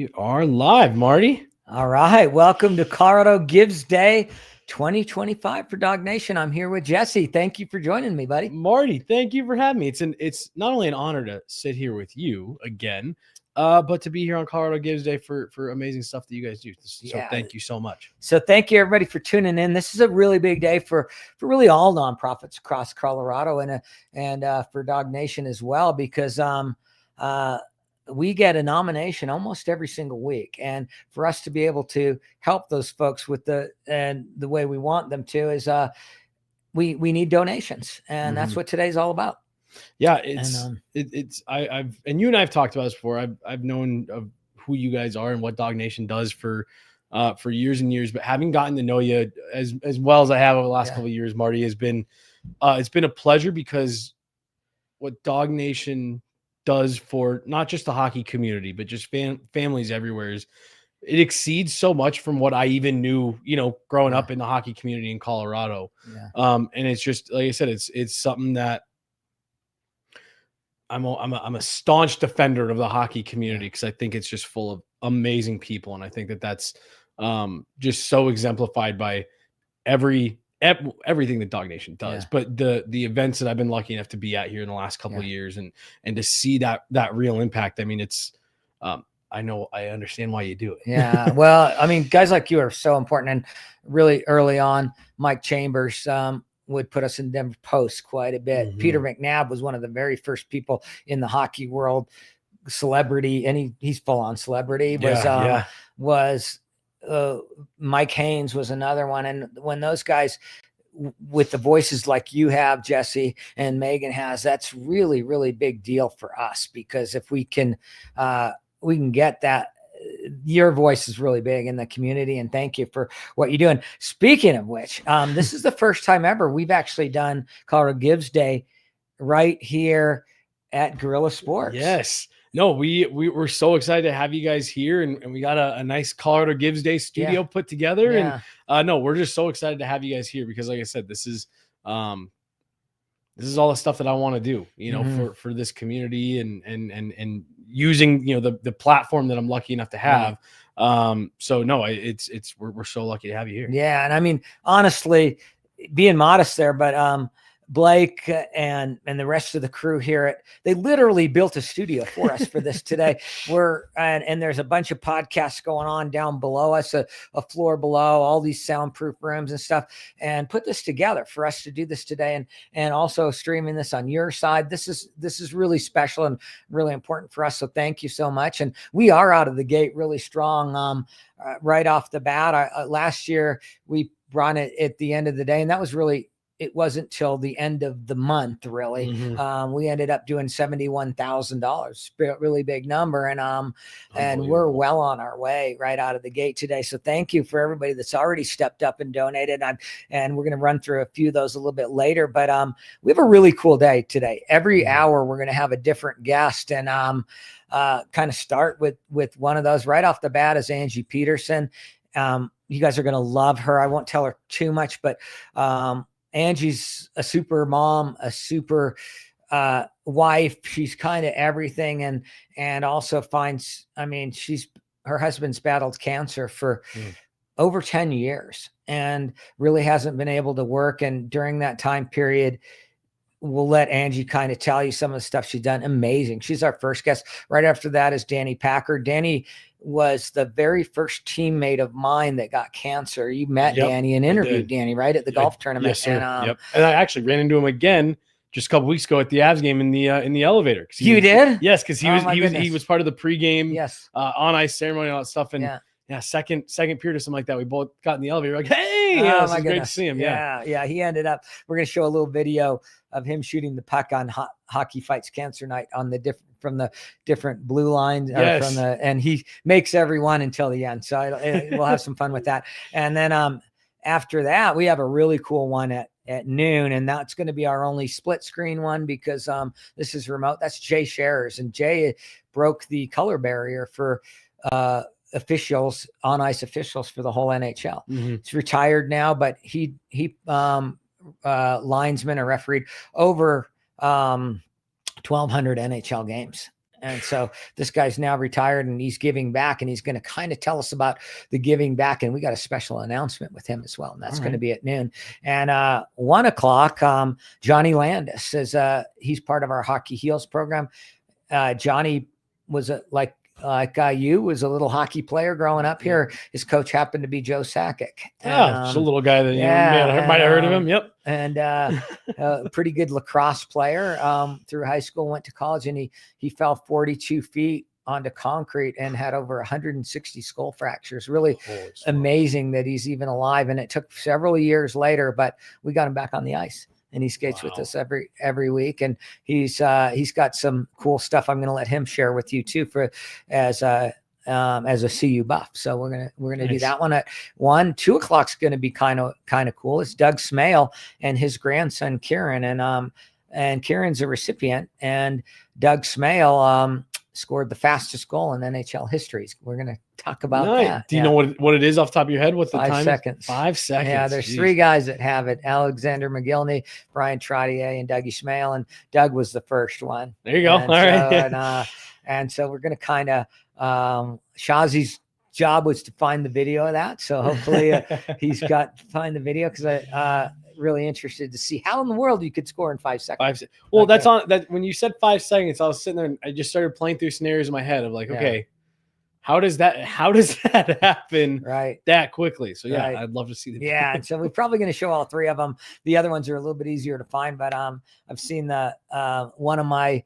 We are live, Marty. All right. Welcome to Colorado Gives Day 2025 for Dawg Nation. I'm here with Jesse. Thank you for joining me, buddy. Marty, thank you for having me. It's not only an honor to sit here with you again, but to be here on Colorado Gives Day for amazing stuff that you guys do. So thank you so much. So thank you everybody for tuning in. This is a really big day for really all nonprofits across Colorado and for Dawg Nation as well, because we get a nomination almost every single week, and for us to be able to help those folks with the way we want them to is we need donations, and that's what today's all about. Yeah, I've and you and I have talked about this before. I've known of who you guys are and what Dawg Nation does for years and years, but having gotten to know you as well as I have over the last couple of years, Marty, has been it's been a pleasure, because what Dawg Nation does for not just the hockey community, but just families everywhere it exceeds so much from what I even knew, growing up in the hockey community in Colorado. And it's just, like I said, it's something that I'm a staunch defender of the hockey community, because I think it's just full of amazing people. And I think that's just so exemplified by everything that Dawg Nation does, but the events that I've been lucky enough to be at here in the last couple of years, and to see that real impact. I mean, it's I understand why you do it. Yeah. Well, I mean, guys like you are so important. And really early on, Mike Chambers would put us in Denver Post quite a bit. Peter McNabb was one of the very first people in the hockey world, celebrity, and he's full on celebrity. Was Mike Haynes was another one. And when those guys with the voices like you have, Jesse, and Megan has, that's really, really big deal for us, because if we can get that, your voice is really big in the community, and thank you for what you do. And speaking of which, this is the first time ever we've actually done Colorado Gives Day right here at Guerrilla Sports. Yes. No, we're so excited to have you guys here, and we got a nice Colorado Gives Day studio put together. And no, we're just so excited to have you guys here, because like I said, this is all the stuff that I want to do, for this community, and using, the platform that I'm lucky enough to have. So no, we're so lucky to have you here. Yeah. And I mean, honestly, being modest there, but Blake and the rest of the crew here, they literally built a studio for us for this today. And there's a bunch of podcasts going on down below us, a floor below, all these soundproof rooms and stuff, and put this together for us to do this today, and also streaming this on your side. This is really special and really important for us. So thank you so much. And we are out of the gate really strong right off the bat. Last year we brought it at the end of the day, and that was really, it wasn't till the end of the month, really. We ended up doing $71,000, really big number. And we're well on our way right out of the gate today. So thank you for everybody that's already stepped up and donated. And we're going to run through a few of those a little bit later, but we have a really cool day today. Every hour we're going to have a different guest, and kind of start with one of those right off the bat is Angie Peterson. You guys are going to love her. I won't tell her too much, but Angie's a super mom, a super wife. She's kind of everything, and also finds, I mean, her husband's battled cancer for over 10 years and really hasn't been able to work. And during that time period, we'll let Angie kind of tell you some of the stuff she's done. Amazing. She's our first guest. Right after that is Danny Packer. Danny was the very first teammate of mine that got cancer. You met Danny and interviewed Danny, right, at the golf tournament. Yes, sir. And I actually ran into him again just a couple weeks ago at the Avs game in the elevator. Did? Yes, because he was part of the pregame on ice ceremony and all that stuff. And second period or something like that, we both got in the elevator, like, hey, it was great to see him. Yeah. He ended up, we're going to show a little video of him shooting the puck on Hockey Fights Cancer Night on from the different blue lines, and he makes everyone until the end. So we'll have some fun with that. And then after that, we have a really cool one at noon, and that's going to be our only split screen one, because this is remote. That's Jay Scherers, and Jay broke the color barrier for officials, on ice officials for the whole NHL. He's retired now, but he linesman or refereed over 1,200 NHL games. And so this guy's now retired and he's giving back, and he's going to kind of tell us about the giving back. And we got a special announcement with him as well. And that's going to be at noon. And 1 o'clock, Johnny Landis is he's part of our Hockey Heals program. Johnny was like you was a little hockey player growing up here. His coach happened to be Joe Sakic. Just a little guy that you might have heard of him. Yep. And a pretty good lacrosse player through high school, went to college, and he fell 42 feet onto concrete and had over 160 skull fractures. Really amazing that he's even alive. And it took several years later, but we got him back on the ice. And he skates with us every week, and he's got some cool stuff. I'm going to let him share with you too as a CU buff. So we're gonna do that one at 1. 2 o'clock's going to be kind of cool. It's Doug Smale and his grandson Kieran, and Kieran's a recipient, and Doug Smale scored the fastest goal in NHL history. We're going to talk about that. Do you know what it is off the top of your head? What's the 5 time? seconds. 5 seconds. Yeah, there's 3 guys that have it: Alexander McGillney, Brian Trottier, and Dougie Smale. And Doug was the first one. There you go. And All right. And so we're going to kind of Shazi's job was to find the video of that. So hopefully he's got to find the video, because I really interested to see how in the world you could score in 5 seconds. Well, that's on that. When you said 5 seconds, I was sitting there and I just started playing through scenarios in my head of like, okay, how does that happen that quickly? So I'd love to see the video. And so we're probably going to show all 3 of them. The other ones are a little bit easier to find, but I've seen the one of my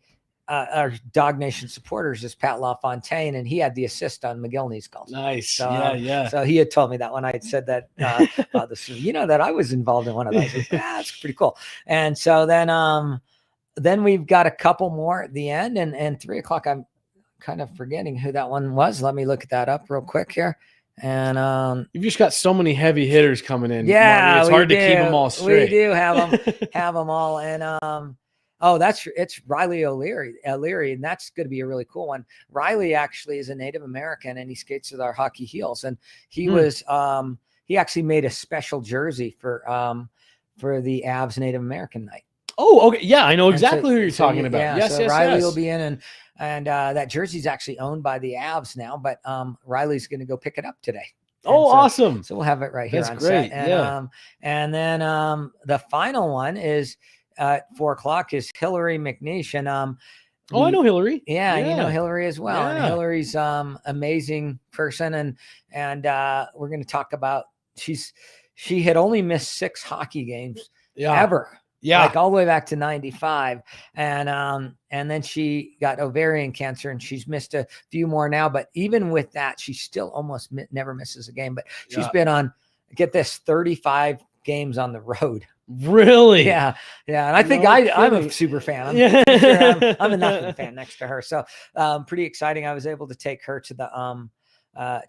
our Dawg Nation supporters is Pat LaFontaine, and he had the assist on McGillney's goal. Nice. So, yeah. So he had told me that when I had said that, that I was involved in one of those. That's pretty cool. And so then we've got a couple more at the end, and 3 o'clock, I'm kind of forgetting who that one was. Let me look at that up real quick here. And you've just got so many heavy hitters coming in. Yeah, Marty. It's hard to keep them all straight. We do have them all. And it's Riley O'Leary, and that's going to be a really cool one. Riley actually is a Native American, and he skates with our Hockey Heels, and he was he actually made a special jersey for the Avs Native American night. Oh, okay, yeah, I know exactly who you're talking about. Yeah, yes, Riley will be in, and that jersey's actually owned by the Avs now, but Riley's going to go pick it up today. Awesome! So we'll have it right here. That's on great. Set. And then the final one is. At 4 o'clock is Hillary McNeish, and I know Hillary. Yeah, you know Hillary as well. Yeah. And Hillary's amazing person, and we're going to talk about she had only missed 6 hockey games ever. Yeah, like all the way back to 95, and then she got ovarian cancer, and she's missed a few more now. But even with that, she still almost never misses a game. But she's been on, get this, 35 games on the road. Really? Yeah. And I think I'm a super fan. I'm a nothing fan next to her. So pretty exciting. I was able to take her to the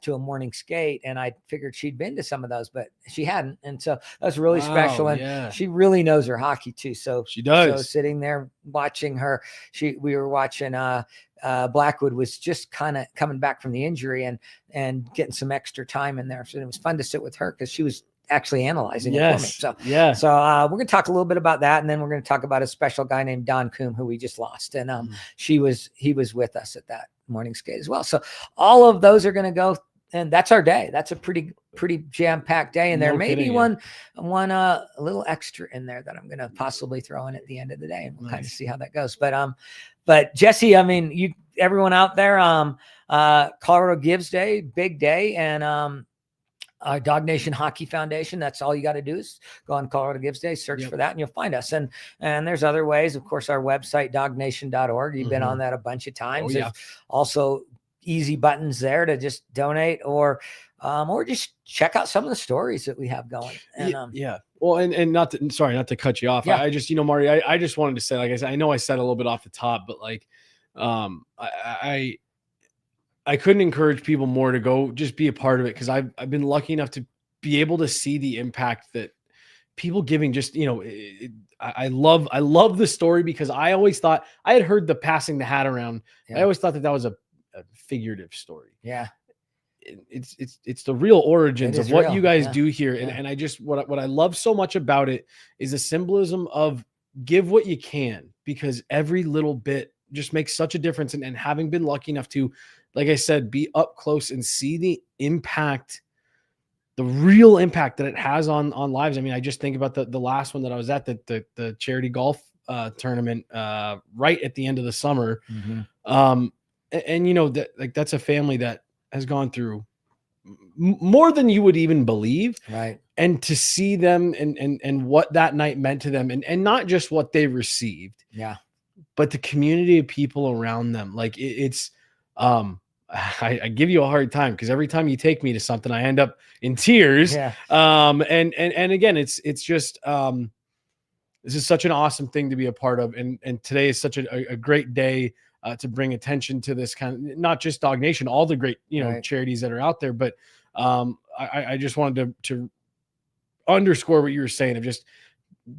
to a morning skate, and I figured she'd been to some of those, but she hadn't. And so that's really special. And she really knows her hockey too. So she does. So sitting there watching her, we were watching Blackwood was just kind of coming back from the injury and getting some extra time in there. So it was fun to sit with her because she was actually analyzing it for me. So we're going to talk a little bit about that, and then we're going to talk about a special guy named Don Coombe who we just lost, and he was with us at that morning skate as well. So all of those are going to go, and that's our day. That's a pretty jam-packed day, and there may be one a little extra in there that I'm going to possibly throw in at the end of the day, and we'll kind of see how that goes. But Jesse, I mean, everyone out there, Colorado Gives Day, big day, and Dawg Nation Hockey Foundation. That's all you got to do is go on Colorado Gives Day, search for that, and you'll find us. And there's other ways, of course, our website, dognation.org. You've been on that a bunch of times. There's also easy buttons there to just donate or just check out some of the stories that we have going. And, Well, and not to cut you off. I just, Marty, I just wanted to say, like I said, I know I said a little bit off the top, but like, I couldn't encourage people more to go just be a part of it, because I've been lucky enough to be able to see the impact that people giving just, I love the story, because I always thought I had heard the passing the hat around. I always thought that was a figurative story. Yeah. It's the real origins of what you guys do here. Yeah. And I just, what I love so much about it is the symbolism of give what you can, because every little bit just makes such a difference. And having been lucky enough to, like I said, be up close and see the impact, the real impact that it has on lives. I mean, I just think about the last one that I was at, the charity golf tournament right at the end of the summer. And you know, that like that's a family that has gone through more than you would even believe. Right. And to see them and what that night meant to them, and not just what they received, but the community of people around them. Like it's I give you a hard time because every time you take me to something, I end up in tears. And again, it's just this is such an awesome thing to be a part of. And today is such a great day to bring attention to this kind of, not just Dawg Nation, all the great, charities that are out there. But I just wanted to underscore what you were saying of just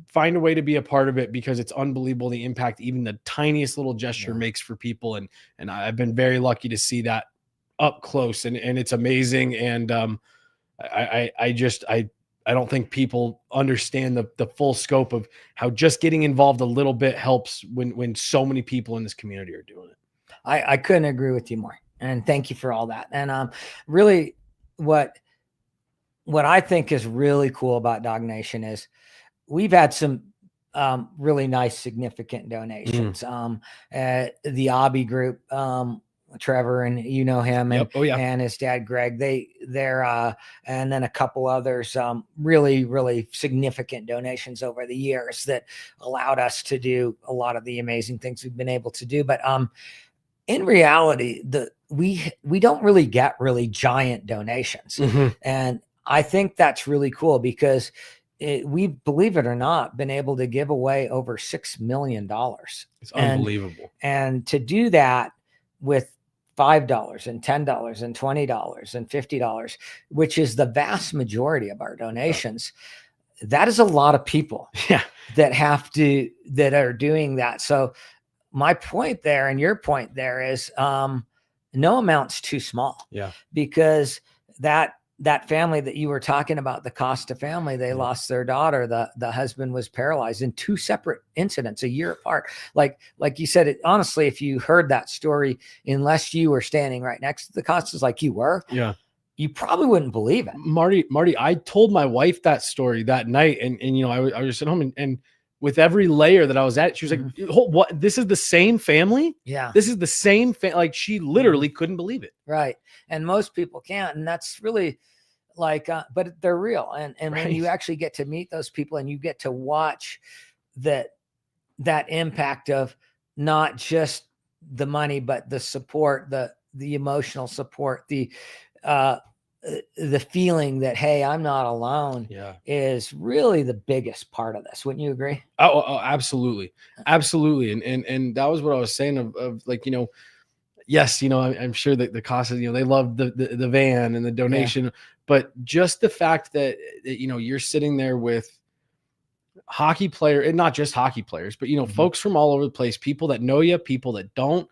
find a way to be a part of it, because it's unbelievable the impact even the tiniest little gesture makes for people. And I've been very lucky to see that up close, and it's amazing. And I don't think people understand the full scope of how just getting involved a little bit helps when so many people in this community are doing it. I couldn't agree with you more. And thank you for all that. And really what I think is really cool about Dawg Nation is we've had some really nice, significant donations. The Obby group, Trevor, and you know him, and, and his dad, Greg, they're and then a couple others, really, really significant donations over the years that allowed us to do a lot of the amazing things we've been able to do. But in reality, we don't really get really giant donations. And I think that's really cool because we, believe it or not, been able to give away over $6 million. It's unbelievable. And to do that with $5 and $10 and $20 and $50, which is the vast majority of our donations, that is a lot of people that are doing that. So my point there and your point there is no amount's too small. Because that family that you were talking about, the Costa family, they lost their daughter. The husband was paralyzed in 2 separate incidents a year apart. Like you said, honestly, if you heard that story, unless you were standing right next to the Costas like you were, you probably wouldn't believe it. Marty, I told my wife that story that night, and I was just at home, and with every layer that I was at, she was like, what? This is the same family? This is the same family. Like, she literally couldn't believe it. Right. And most people can't. And that's really like, but they're real. And when you actually get to meet those people and you get to watch that impact of not just the money, but the support, the emotional support, the feeling that, hey, I'm not alone, is really the biggest part of this. Wouldn't you agree? Oh, absolutely. Absolutely. And that was what I was saying of like, yes, I'm sure that the cost of, they love the van and the donation, but just the fact that, you're sitting there with hockey player, and not just hockey players, but, folks from all over the place, people that know you, people that don't,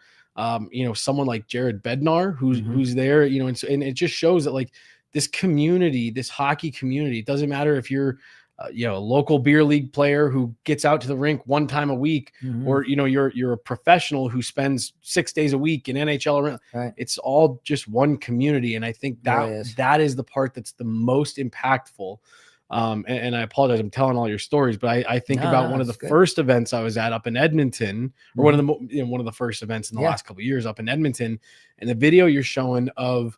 someone like Jared Bednar, who's there, and it just shows that, like, this community, this hockey community, it doesn't matter if you're, a local beer league player who gets out to the rink one time a week, or, you're a professional who spends 6 days a week in NHL around. It's all just one community. And I think that is the part that's the most impactful. And I apologize, I'm telling all your stories, but I think about one of the first events I was at up in Edmonton, or one of the first events in the last couple of years up in Edmonton, and the video you're showing of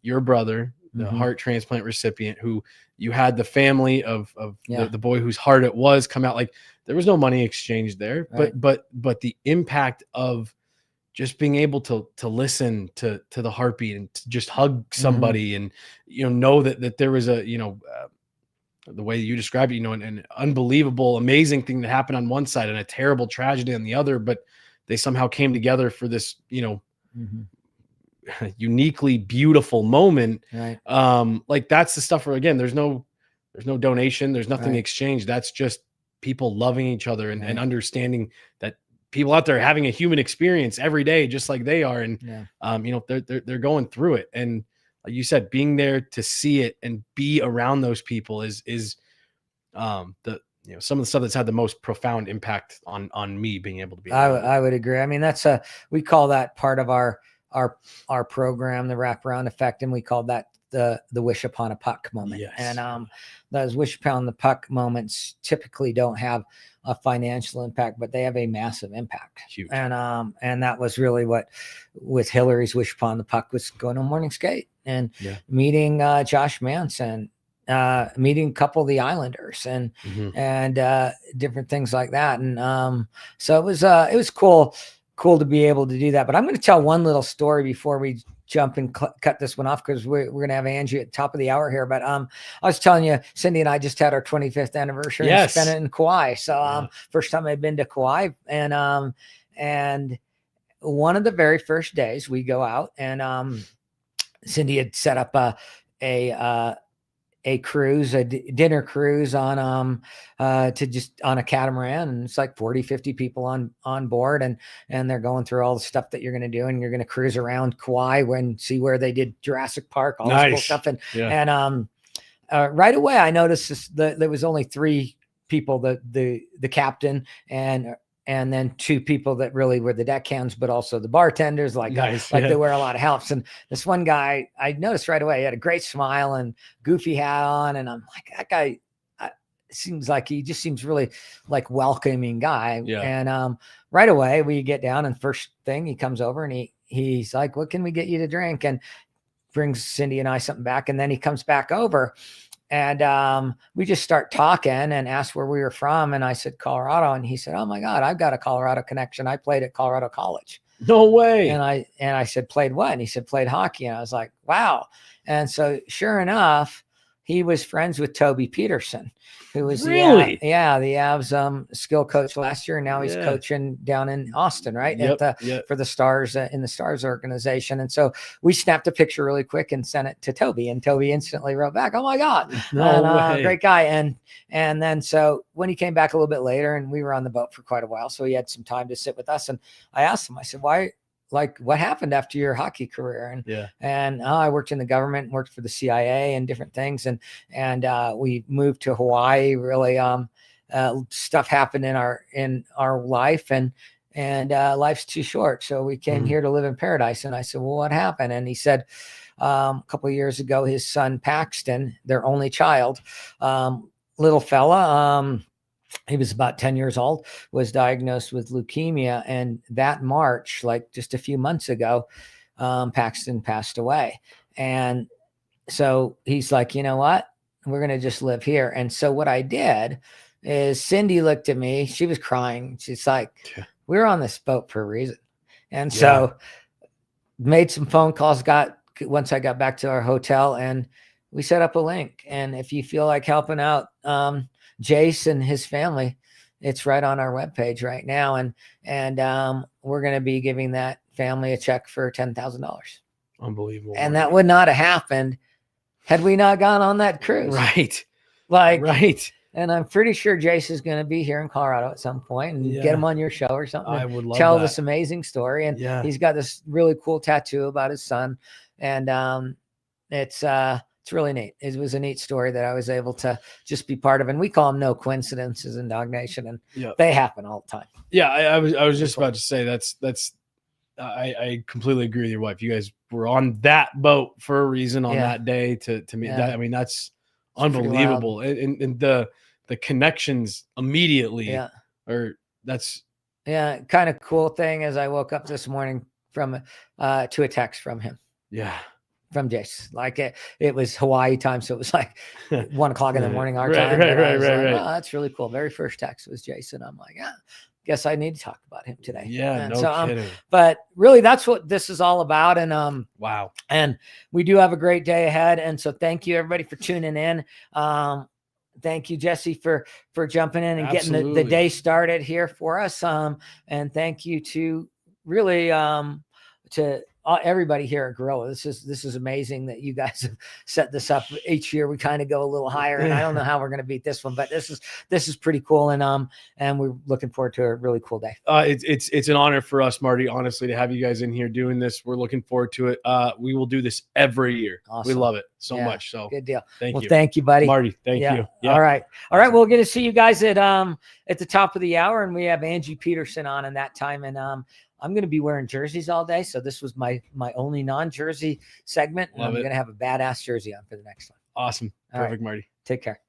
your brother, the heart transplant recipient, who you had the family of the boy whose heart it was come out. Like, there was no money exchanged there, but the impact of just being able to listen to the heartbeat and to just hug somebody, and know that there was a the way you describe it, an unbelievable, amazing thing that happened on one side and a terrible tragedy on the other, but they somehow came together for this uniquely beautiful moment. Like, that's the stuff where, again, there's no donation, there's nothing exchanged. That's just people loving each other and understanding that people out there having a human experience every day, just like they are. And, they're going through it. And like you said, being there to see it and be around those people is the some of the stuff that's had the most profound impact on me being able to be. I would agree. I mean, we call that part of our program, the wraparound effect, and we call that the wish upon a puck moment. Yes. And those wish upon the puck moments typically don't have a financial impact, but they have a massive impact. Huge. And that was really what with Hillary's wish upon the puck was going to morning skate and meeting Josh Manson, meeting a couple of the Islanders and different things like that. And so it was cool to be able to do that. But I'm going to tell one little story before we jump and cut this one off, because we're going to have Angie at the top of the hour here. But I was telling you, Cindy and I just had our 25th anniversary and spent it in Kauai. So first time I've been to Kauai, and one of the very first days we go out, and Cindy had set up a cruise, a dinner cruise on to just on a catamaran, and it's like 40, 50 people on board, and they're going through all the stuff that you're going to do, and you're going to cruise around Kauai and see where they did Jurassic Park, all this cool stuff. And right away I noticed there was only 3 people, the captain and then 2 people that really were the deckhands, but also the bartenders, they wear a lot of helps. And this one guy, I noticed right away, he had a great smile and goofy hat on. And I'm like, that guy seems like he just seems really like welcoming guy. Yeah. And right away we get down, and first thing he comes over and he's like, what can we get you to drink? And brings Cindy and I something back. And then he comes back over, and we just start talking and asked where we were from. And I said, Colorado. And he said, oh my God, I've got a Colorado connection. I played at Colorado College. No way. And I said, played what? And he said, played hockey. And I was like, wow. And so sure enough, he was friends with Toby Peterson, who was the Avs skill coach last year. And now he's coaching down in Austin, right? For the Stars in the Stars organization. And so we snapped a picture really quick and sent it to Toby, and Toby instantly wrote back, oh my God, great guy. And then, so when he came back a little bit later, and we were on the boat for quite a while, so he had some time to sit with us. And I asked him, I said, what happened after your hockey career? And I worked in the government, worked for the CIA and different things. And we moved to Hawaii. Really, stuff happened in our life, and life's too short. So we came here to live in paradise. And I said, well, what happened? And he said, a couple of years ago, his son Paxton, their only child, little fella, he was about 10 years old, was diagnosed with leukemia. And that March, like just a few months ago, Paxton passed away. And so he's like, you know what? We're going to just live here. And so what I did is Cindy looked at me. She was crying. She's like, we're on this boat for a reason. And so made some phone calls, once I got back to our hotel, and we set up a link. And if you feel like helping out, Jace and his family, it's right on our webpage right now. And we're going to be giving that family a check for $10,000. Unbelievable. And that would not have happened had we not gone on that cruise. Right. Right. And I'm pretty sure Jace is going to be here in Colorado at some point, and get him on your show or something. I would love tell that. This amazing story. And he's got this really cool tattoo about his son. And it's really neat. It was a neat story that I was able to just be part of. And we call them no coincidences in Dawg Nation, and they happen all the time. Yeah. I was just about to say I completely agree with your wife. You guys were on that boat for a reason on that day to me. That, I mean, that's unbelievable. And the connections immediately that's kind of cool thing is I woke up this morning from to a text from him. Yeah. From Jace. Like it was Hawaii time. So it was like 1 o'clock in the morning, our time. Right. Oh, that's really cool. Very first text was Jason. I'm like, guess I need to talk about him today. Yeah. No kidding. But really that's what this is all about. And wow. And we do have a great day ahead. And so thank you everybody for tuning in. Thank you, Jesse, for jumping in and getting the day started here for us. And thank you to really to everybody here at Gorilla. This is amazing that you guys have set this up. Each year we kind of go a little higher, and I don't know how we're going to beat this one, but this is pretty cool, and we're looking forward to a really cool day. It's an honor for us, Marty, honestly, to have you guys in here doing this. We're looking forward to it. We will do this every year. Awesome. We love it so much. So good deal. Thank you. Thank you, buddy. Marty, thank you. Yeah. All right. We'll get to see you guys at the top of the hour, and we have Angie Peterson on in that time, and I'm going to be wearing jerseys all day. So this was my only non-jersey segment. And I'm going to have a badass jersey on for the next one. Awesome. Perfect, Marty. Take care.